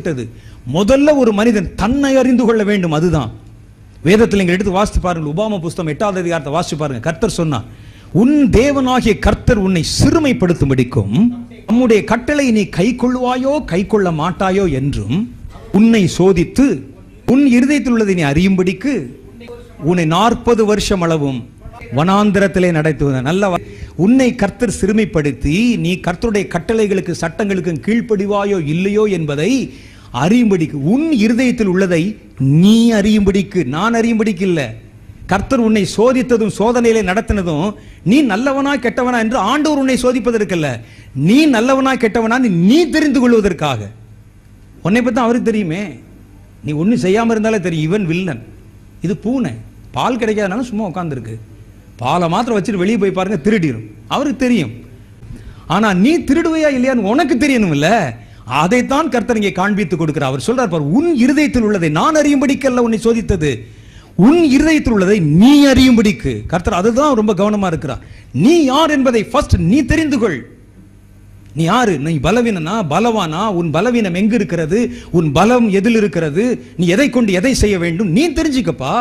விட்டது. முதல்ல ஒரு மனிதன் தன்னை அறிந்து கொள்ள வேண்டும். அதுதான் வேதத்தில் நீங்க எடுத்து வாசித்து பாருங்கள். உபாம புஸ்தகம் 8வது அதிகாரத்தை வாசித்து பாருங்க. கர்த்தர் சொன்னார், உன் தேவனாகிய கர்த்தர் உன்னை சிறுமைப்படுத்தும்படிக்கும் நம்முடைய கட்டளை நீ கை கொள்வாயோ கை கொள்ள மாட்டாயோ என்றும் உன்னை சோதித்து உன் இருதயத்தில் உள்ளதை நீ அறியும்படிக்கு உன்னை 40 வருஷம் அளவும் வனாந்திரத்திலே நடத்துவத. நல்ல உன்னை கர்த்தர் சிறுமைப்படுத்தி நீ கர்த்தருடைய கட்டளைகளுக்கு சட்டங்களுக்கு கீழ்ப்படிவாயோ இல்லையோ என்பதை அறியும்படிக்கு, உன் இருதயத்தில் உள்ளதை நீ அறியும்படிக்கு, நான் அறியும்படிக்கு இல்ல. கர்த்தர் உன்னை சோதித்ததும் சோதனையிலே நடத்தினதும் நீ நல்லவனா கெட்டவனா என்று ஆண்டவர் உன்னை சோதிப்பதற்கல்ல, நீ நல்லவனா கெட்டவனா நீ தெரிந்து கொள்வதற்காக. உன்னை பத்தி அவருக்கு தெரியுமே. நீ ஒன்னும் செய்யாம இருந்தாலே தெரியும், இவன் வில்லன், இது பூனை, பால் கிடைக்காதனால சும்மா உட்கார்ந்துருக்கு, பாலை மாத்திரம் வச்சுட்டு வெளியே போய் பாருங்க திருடிடும், அவருக்கு தெரியும். ஆனா நீ திருடுவையா இல்லையான்னு உனக்கு தெரியணும் இல்ல. அதைத்தான் கர்த்தர் இங்கே காண்பித்து கொடுக்கிறார். அவர் சொல்றார் பார், உன் இருதயத்தில் உள்ளதை நான் அறியும்படிக்கல்ல உன்னை சோதித்தது, உன் இருதயத்தில் உள்ளதை நீ அறியும்படிக்கு. கர்த்தர் அதுதான் ரொம்ப கவனமா இருக்கிறார். நீ யார் என்பதை ஃபர்ஸ்ட் நீ தெரிந்து கொள். நீ யாரு? நீ பலவீனனா பலவானா? உன் பலவீனம் எங்கு இருக்கிறது? உன் பலம் எதில் இருக்கிறது? நீ எதை கொண்டு எதை செய்ய வேண்டும்? நீ தெரிஞ்சுக்கப்பா.